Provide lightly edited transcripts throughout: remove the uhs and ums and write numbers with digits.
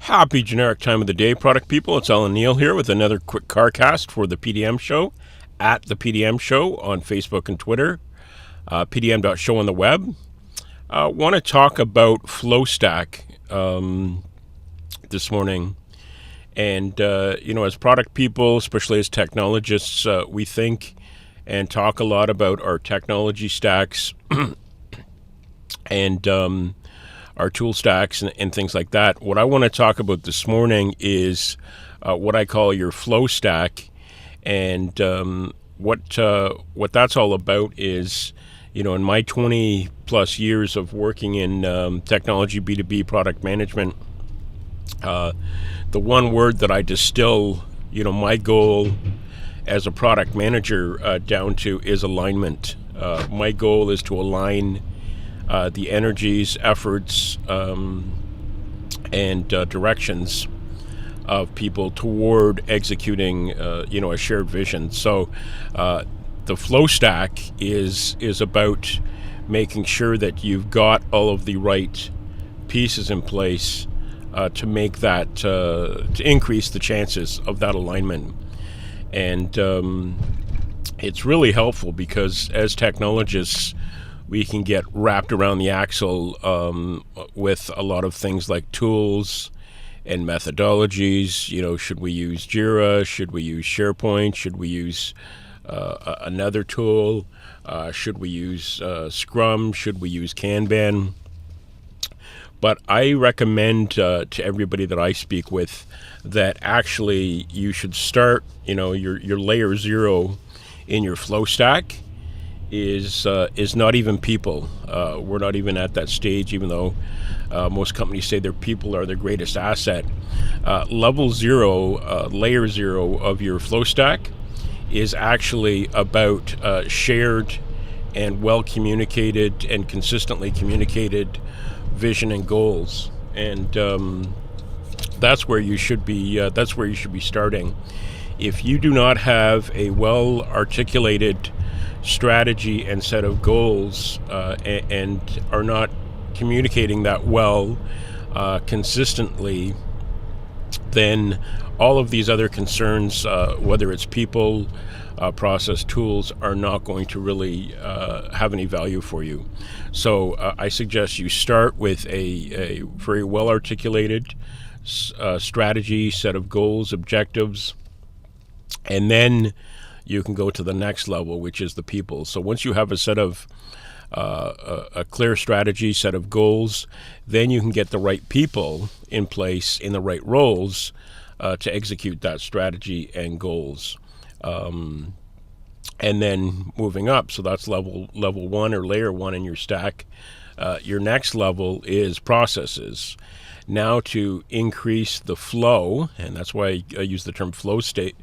Happy generic time of the day, product people. It's Alan Neal here with another quick CarCast for the PDM Show at the PDM Show on Facebook and Twitter, pdm.show on the web. Want to talk about FlowStack this morning. And, as product people, especially as technologists, we think and talk a lot about our technology stacks and our tool stacks and things like that. What I want to talk about this morning is what I call your flow stack, and what that's all about is, in my 20 plus years of working in technology B2B product management, the one word that I distill, my goal as a product manager down to is alignment. My goal is to align the energies, efforts, and directions of people toward executing, a shared vision. So, the flow stack is about making sure that you've got all of the right pieces in place to make that to increase the chances of that alignment. And it's really helpful because as technologists, we can get wrapped around the axle with a lot of things like tools and methodologies. Should we use Jira? Should we use SharePoint? Should we use another tool? Should we use Scrum? Should we use Kanban? But I recommend to everybody that I speak with that actually you should start, your layer zero in your flow stack is not even people. We're not even at that stage, even though most companies say their people are their greatest asset. Level zero, layer zero of your flow stack is actually about shared and well communicated and consistently communicated vision and goals, and that's where you should be. That's where you should be starting. If you do not have a well articulated strategy and set of goals and are not communicating that well consistently, then all of these other concerns, whether it's people, process, tools, are not going to really have any value for you. So I suggest you start with a very well articulated strategy, set of goals, objectives, and then you can go to the next level, which is the people. So once you have a set of a clear strategy, set of goals, then you can get the right people in place in the right roles to execute that strategy and goals. And then moving up, so that's level one or layer one in your stack. Your next level is processes. Now to increase the flow, and that's why I use the term flow stack.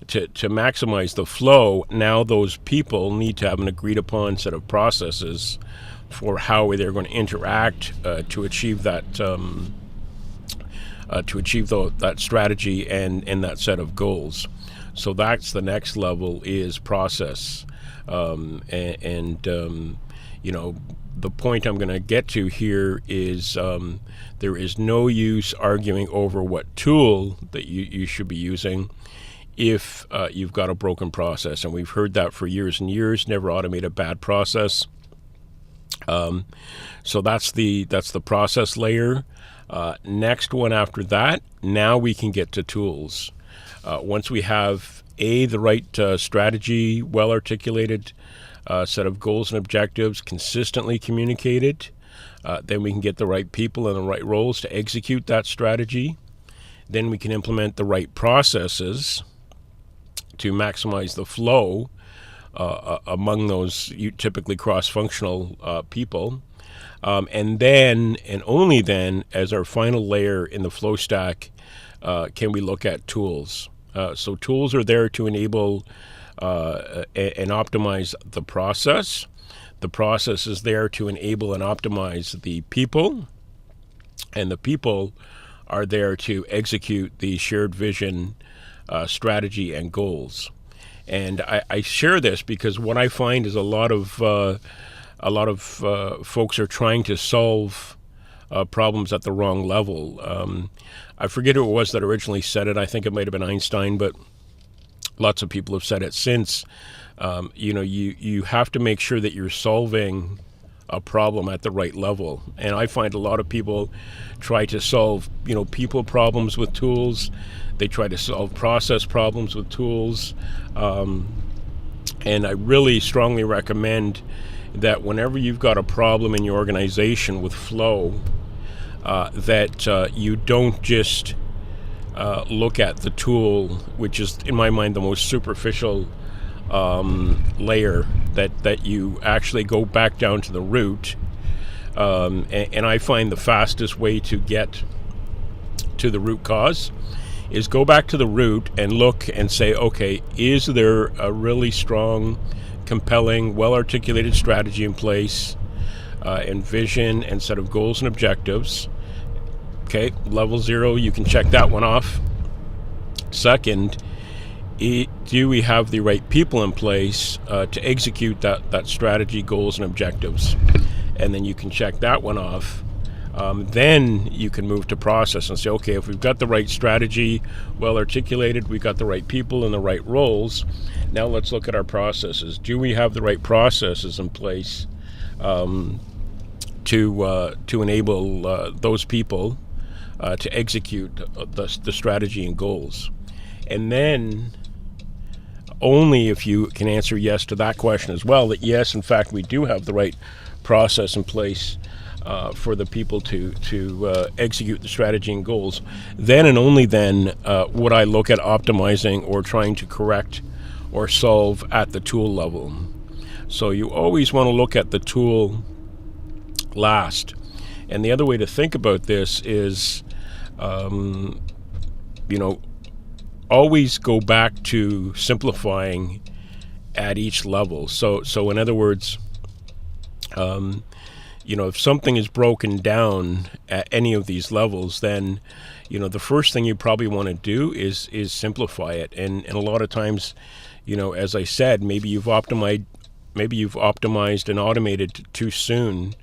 To maximize the flow, now those people need to have an agreed upon set of processes for how they're going to interact to achieve that that strategy and that set of goals. So that's the next level is process, the point I'm going to get to here is there is no use arguing over what tool that you should be using if you've got a broken process. And we've heard that for years and years. Never automate a bad process. So that's the process layer. Next one after that, now we can get to tools. Once we have the right strategy, well articulated, set of goals and objectives consistently communicated, then we can get the right people in the right roles to execute that strategy. Then we can implement the right processes to maximize the flow among those typically cross-functional people. And then, and only then, as our final layer in the flow stack, can we look at tools. So tools are there to enable and optimize the process. The process is there to enable and optimize the people, and the people are there to execute the shared vision, strategy, and goals. And I share this because what I find is a lot of folks are trying to solve problems at the wrong level. I forget who it was that originally said it. I think it might have been Einstein, but lots of people have said it since. You have to make sure that you're solving a problem at the right level. And I find a lot of people try to solve, people problems with tools. They try to solve process problems with tools. And I really strongly recommend that whenever you've got a problem in your organization with flow, that you don't just look at the tool, which is, in my mind, the most superficial layer, that you actually go back down to the root. And I find the fastest way to get to the root cause is go back to the root and look and say, okay, is there a really strong, compelling, well-articulated strategy in place, and vision and set of goals and objectives? Okay, level 0, you can check that one off. Second, do we have the right people in place to execute that strategy, goals, and objectives? And then you can check that one off. Then you can move to process and say, okay, if we've got the right strategy, well articulated, we've got the right people in the right roles, now let's look at our processes. Do we have the right processes in place to enable those people to execute the strategy and goals? And then only if you can answer yes to that question as well, that yes, in fact, we do have the right process in place for the people to execute the strategy and goals, then and only then would I look at optimizing or trying to correct or solve at the tool level. So you always want to look at the tool last. And the other way to think about this is, always go back to simplifying at each level. So in other words, if something is broken down at any of these levels, then, the first thing you probably want to do is simplify it. And a lot of times, as I said, maybe you've optimized and automated too soon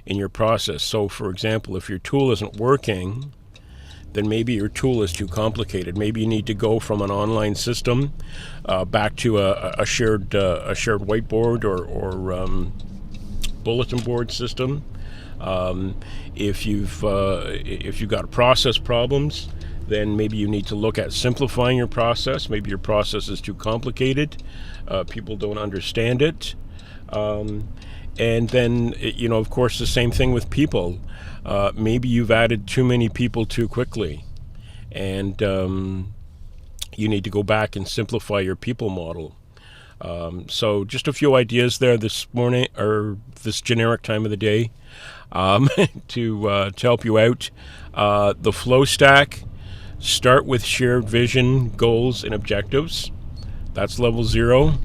in your process. So for example, if your tool isn't working, then maybe your tool is too complicated. Maybe you need to go from an online system back to a shared whiteboard or bulletin board system. If you've got process problems, then maybe you need to look at simplifying your process. Maybe your process is too complicated. People don't understand it. And then, of course, the same thing with people. Maybe you've added too many people too quickly, and you need to go back and simplify your people model. So just a few ideas there this morning, or this generic time of the day, to help you out. The flow stack, start with shared vision, goals, and objectives. That's level 0.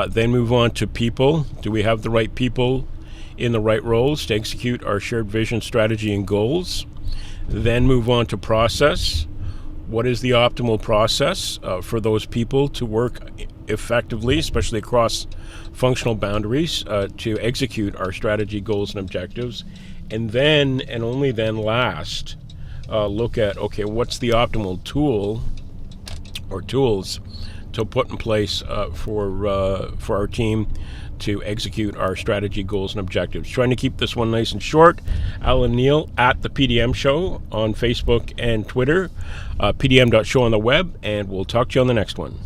Then move on to people. Do we have the right people in the right roles to execute our shared vision, strategy, and goals? Then move on to process. What is the optimal process for those people to work effectively, especially across functional boundaries, to execute our strategy, goals, and objectives? And then, and only then last, look at, okay, what's the optimal tool or tools to put in place for our team to execute our strategy, goals, and objectives. Trying to keep this one nice and short. Alan Neal at the PDM Show on Facebook and Twitter, pdm.show on the web, and we'll talk to you on the next one.